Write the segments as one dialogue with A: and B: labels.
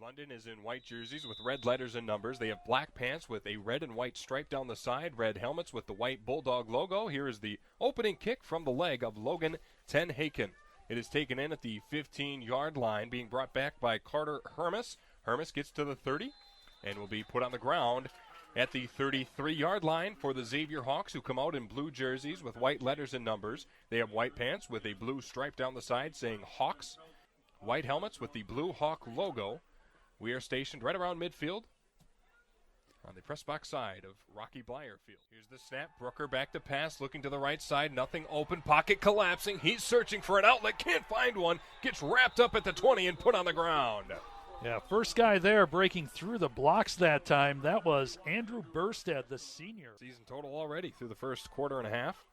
A: London is in white jerseys with red letters and numbers. They have black pants with a red and white stripe down the side, red helmets with the white Bulldog logo. Here is the opening kick from the leg of Logan Ten Haken. It is taken in at the 15-yard line, being brought back by Carter Hermes. Hermes gets to the 30 and will be put on the ground at the 33-yard line for the Xavier Hawks, who come out in blue jerseys with white letters and numbers. They have white pants with a blue stripe down the side saying Hawks, white helmets with the blue Hawk logo. We are stationed right around midfield on the press box side of Rocky Blyer Field. Here's the snap. Brooker back to pass, looking to the right side. Nothing open. Pocket collapsing. He's searching for an outlet. Can't find one. Gets wrapped up at the 20 and put on the ground.
B: Yeah, first guy there breaking through the blocks that time. That was Andrew Burstead, the senior.
A: Season total already through the first quarter and a half.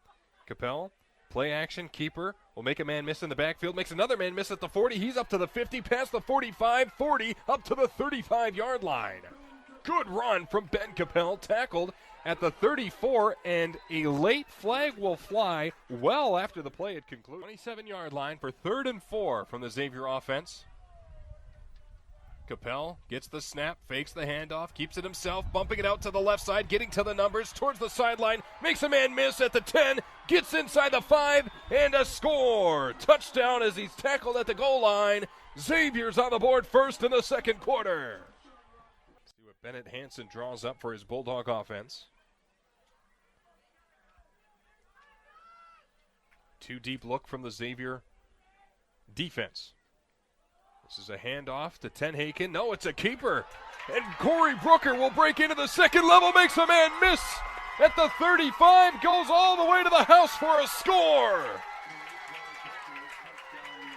A: Capel, play action, keeper, will make a man miss in the backfield, makes another man miss at the 40. He's up to the 50, past the 45, 40, up to the 35-yard line. Good run from Ben Capel, tackled at the 34, and a late flag will fly well after the play had concluded. 27-yard line for 3rd and 4 from the Xavier offense. Capel gets the snap, fakes the handoff, keeps it himself, bumping it out to the left side, getting to the numbers, towards the sideline, makes a man miss at the 10, gets inside the 5, and a score! Touchdown as he's tackled at the goal line. Xavier's on the board first in the second quarter. See what Bennett Hansen draws up for his Bulldog offense. Two deep look from the Xavier defense. This is a handoff to Ten Haken. No, it's a keeper. And Corey Brooker will break into the second level, makes a man miss at the 35, goes all the way to the house for a score.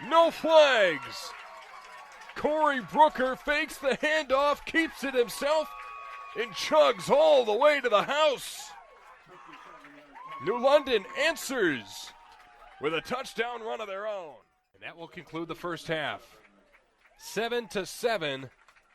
A: No flags. Corey Brooker fakes the handoff, keeps it himself, and chugs all the way to the house. New London answers with a touchdown run of their own. And that will conclude the first half. 7-7.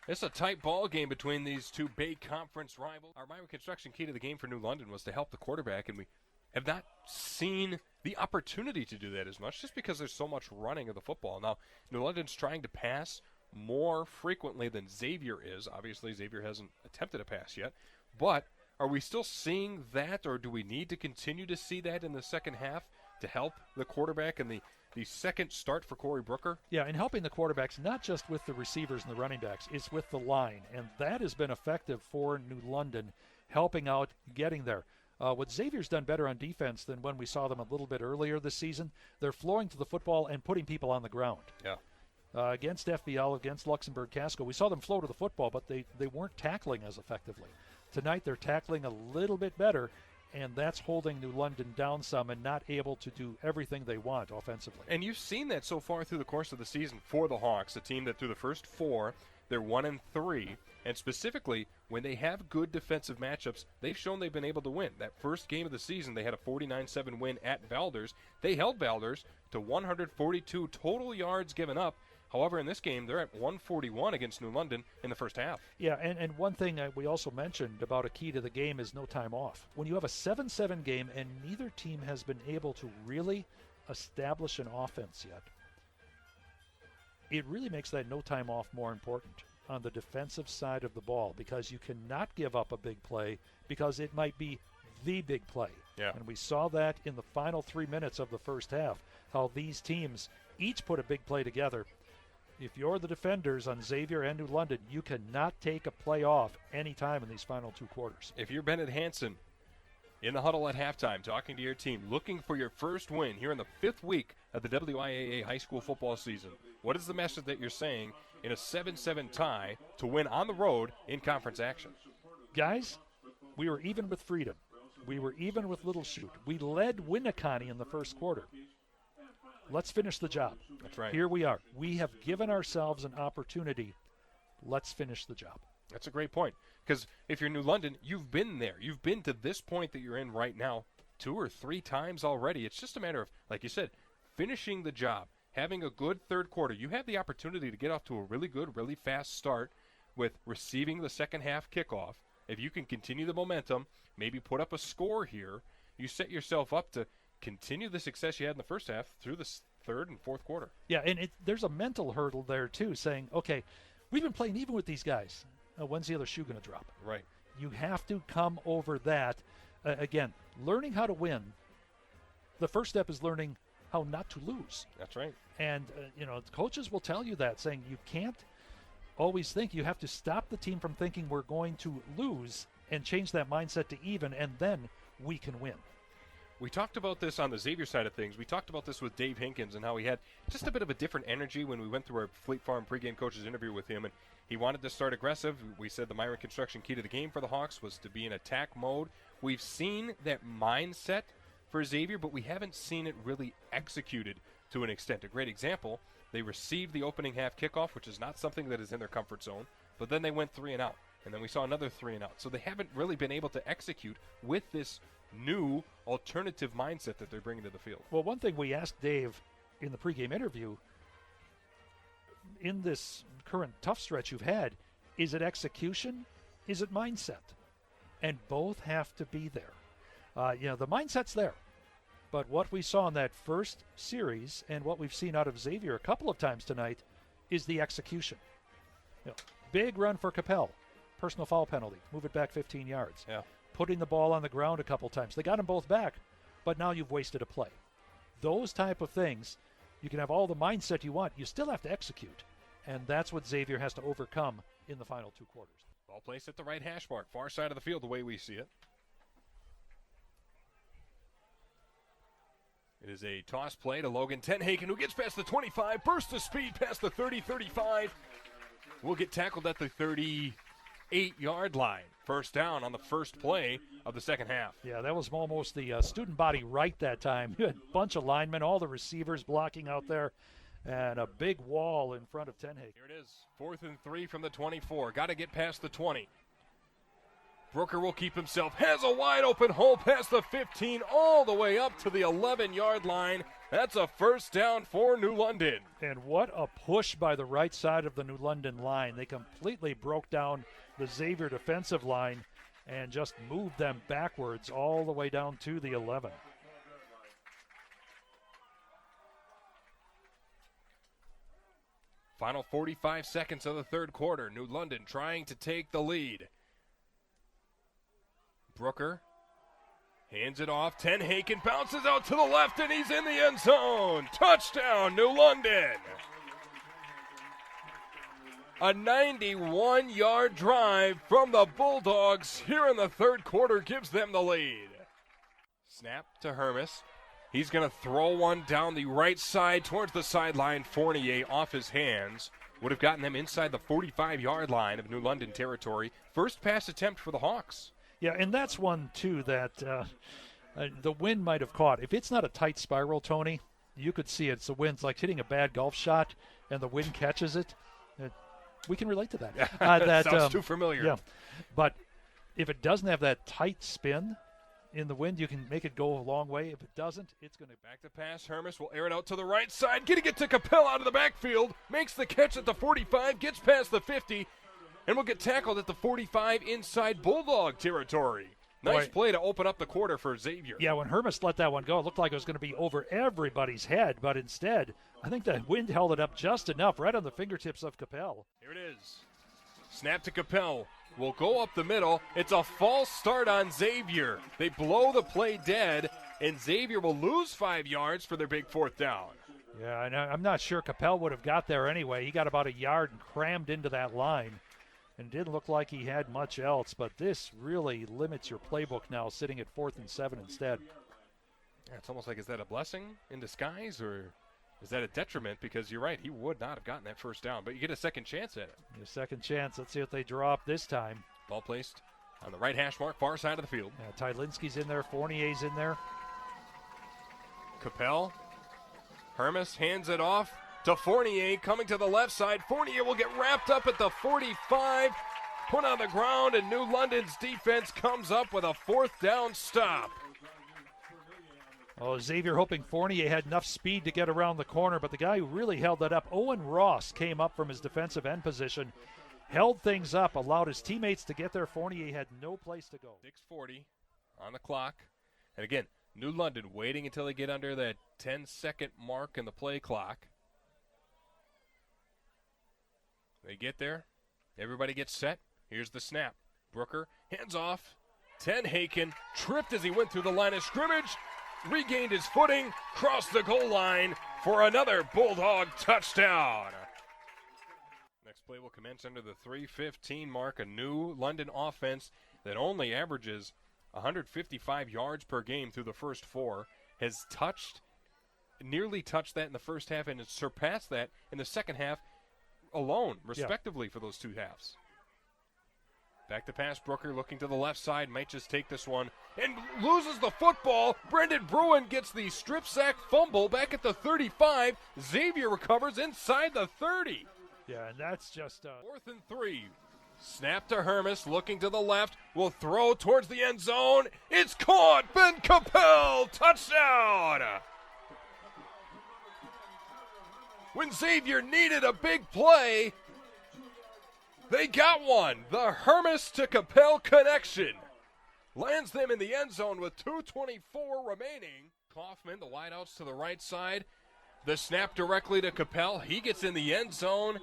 A: It's a tight ball game between these two Bay Conference rivals. Our Miami Construction key to the game for New London was to help the quarterback, and we have not seen the opportunity to do that as much just because there's so much running of the football. Now, New London's trying to pass more frequently than Xavier is. Obviously, Xavier hasn't attempted a pass yet, but are we still seeing that, or do we need to continue to see that in the second half to help the quarterback and the second start for Corey Brooker?
B: Yeah, and helping the quarterbacks, not just with the receivers and the running backs, it's with the line. And that has been effective for New London, helping out, getting there. What Xavier's done better on defense than when we saw them a little bit earlier this season, they're flowing to the football and putting people on the ground.
A: Yeah.
B: Against FBL, against Luxembourg Casco, we saw them flow to the football, but they weren't tackling as effectively. Tonight they're tackling a little bit better, and that's holding New London down some and not able to do everything they want offensively.
A: And you've seen that so far through the course of the season for the Hawks, a team that through the first 4, they're 1-3. And specifically, when they have good defensive matchups, they've shown they've been able to win. That first game of the season, they had a 49-7 win at Valders. They held Valders to 142 total yards given up. However, in this game, they're at 141 against New London in the first half.
B: Yeah, and one thing we also mentioned about a key to the game is no time off. When you have a 7-7 game and neither team has been able to really establish an offense yet, it really makes that no time off more important on the defensive side of the ball, because you cannot give up a big play because it might be the big play.
A: Yeah.
B: And we saw that in the final 3 minutes of the first half, how these teams each put a big play together. If you're the defenders on Xavier and New London, you cannot take a play off any time in these final 2 quarters.
A: If you're Bennett Hansen in the huddle at halftime talking to your team, looking for your first win here in the 5th week of the WIAA high school football season, what is the message that you're saying in a 7-7 tie to win on the road in conference action?
B: Guys, we were even with Freedom. We were even with Little Chute. We led Winneconne in the first quarter. Let's finish the job.
A: That's right.
B: Here we are. We have given ourselves an opportunity. Let's finish the job.
A: That's a great point. Because if you're New London, you've been there. You've been to this point that you're in right now 2 or 3 times already. It's just a matter of, like you said, finishing the job, having a good third quarter. You have the opportunity to get off to a really good, really fast start with receiving the second half kickoff. If you can continue the momentum, maybe put up a score here, you set yourself up to continue the success you had in the first half through the third and fourth quarter.
B: Yeah, and there's a mental hurdle there, too, saying, okay, We've been playing even with these guys. When's the other shoe going to drop?
A: Right.
B: You have to come over that. Again, learning how to win. The first step is learning how not to lose.
A: That's right.
B: And, coaches will tell you that, saying you can't always think. You have to stop the team from thinking we're going to lose and change that mindset to even, and then we can win.
A: We talked about this on the Xavier side of things. We talked about this with Dave Hinkins and how he had just a bit of a different energy when we went through our Fleet Farm pregame coach's interview with him, and he wanted to start aggressive. We said the Myron Construction key to the game for the Hawks was to be in attack mode. We've seen that mindset for Xavier, but we haven't seen it really executed to an extent. A great example, they received the opening half kickoff, which is not something that is in their comfort zone, but then they went 3 and out, and then we saw another 3 and out. So they haven't really been able to execute with this new alternative mindset that they're bringing to the field.
B: Well, one thing we asked Dave in the pregame interview, in this current tough stretch you've had, is it execution? Is it mindset? And both have to be there. The mindset's there. But what we saw in that first series and what we've seen out of Xavier a couple of times tonight is the execution. Big run for Capel. Personal foul penalty. Move it back 15 yards.
A: Yeah.
B: Putting the ball on the ground a couple times. They got them both back, but now you've wasted a play. Those type of things, you can have all the mindset you want. You still have to execute, and that's what Xavier has to overcome in the final 2 quarters.
A: Ball placed at the right hash mark, far side of the field the way we see it. It is a toss play to Logan Tenhaken, who gets past the 25, bursts of speed past the 30, 35. Will get tackled at the 38-yard line. First down on the first play of the second half.
B: Yeah, that was almost the student body right that time. You had a bunch of linemen, all the receivers blocking out there, and a big wall in front of Tenhaken.
A: Here it is, 4th and 3 from the 24. Got to get past the 20. Brooker will keep himself, has a wide open hole past the 15, all the way up to the 11-yard line. That's a first down for New London.
B: And what a push by the right side of the New London line. They completely broke down the Xavier defensive line and just moved them backwards all the way down to the 11.
A: Final 45 seconds of the third quarter. New London trying to take the lead. Brooker hands it off. Tenhaken bounces out to the left, and he's in the end zone. Touchdown, New London. A 91-yard drive from the Bulldogs here in the third quarter gives them the lead. Snap to Hermes. He's going to throw one down the right side towards the sideline. Fournier off his hands. Would have gotten them inside the 45-yard line of New London territory. First pass attempt for the Hawks.
B: Yeah, and that's one, too, that the wind might have caught. If it's not a tight spiral, Tony, you could see it. It's the wind's like hitting a bad golf shot, and the wind catches it. We can relate to that.
A: That sounds too familiar.
B: Yeah, but if it doesn't have that tight spin in the wind, you can make it go a long way. If it doesn't, it's going to...
A: Back to pass. Hermes will air it out to the right side. Getting it to Capel out of the backfield. Makes the catch at the 45. Gets past the 50. And will get tackled at the 45 inside Bulldog territory. Nice play to open up the quarter for Xavier.
B: Yeah, when Hermes let that one go, it looked like it was going to be over everybody's head. But instead, I think the wind held it up just enough, right on the fingertips of Capel.
A: Here it is. Snap to Capel. Will go up the middle. It's a false start on Xavier. They blow the play dead, and Xavier will lose 5 yards for their big fourth down.
B: Yeah, and I'm not sure Capel would have got there anyway. He got about a yard and crammed into that line. And didn't look like he had much else, but this really limits your playbook now, sitting at 4th and 7 instead.
A: Yeah, it's almost like, is that a blessing in disguise, or is that a detriment? Because you're right, he would not have gotten that first down, but you get a second chance at it.
B: A second chance. Let's see what they draw up this time.
A: Ball placed on the right hash mark, far side of the field.
B: Tylinski's in there, Fournier's in there.
A: Capel, Hermes hands it off to Fournier, coming to the left side. Fournier will get wrapped up at the 45, put on the ground, and New London's defense comes up with a fourth down stop.
B: Oh, Xavier hoping Fournier had enough speed to get around the corner, but the guy who really held that up, Owen Ross, came up from his defensive end position, held things up, allowed his teammates to get there. Fournier had no place to go.
A: 6:40 on the clock. And again, New London waiting until they get under that 10-second mark in the play clock. They get there. Everybody gets set. Here's the snap. Brooker, hands off. 10 Haken, tripped as he went through the line of scrimmage, regained his footing, crossed the goal line for another Bulldog touchdown. Next play will commence under the 3:15 mark. A new London offense that only averages 155 yards per game through the first four has nearly touched that in the first half, and has surpassed that in the second half alone, respectively, for those two halves. Back to pass, Brooker looking to the left side, might just take this one, and loses the football. Brendan Bruin gets the strip sack fumble back at the 35. Xavier recovers inside the 30.
B: Yeah, and that's just...
A: 4th and 3. Snap to Hermes, looking to the left, will throw towards the end zone. It's caught! Ben Capel, touchdown! When Xavier needed a big play, they got one. The Hermes to Capel connection lands them in the end zone with 2:24 remaining. Kaufman, the wideouts to the right side. The snap directly to Capel. He gets in the end zone,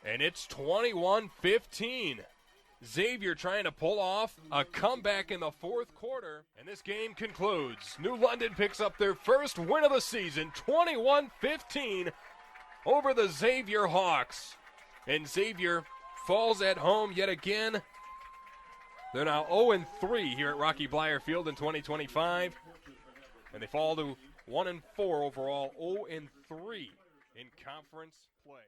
A: and it's 21-15. Xavier trying to pull off a comeback in the fourth quarter, and this game concludes. New London picks up their first win of the season, 21-15 over the Xavier Hawks. And Xavier falls at home yet again. They're now 0-3 here at Rocky Bleier Field in 2025. And they fall to 1-4 overall, 0-3 in conference play.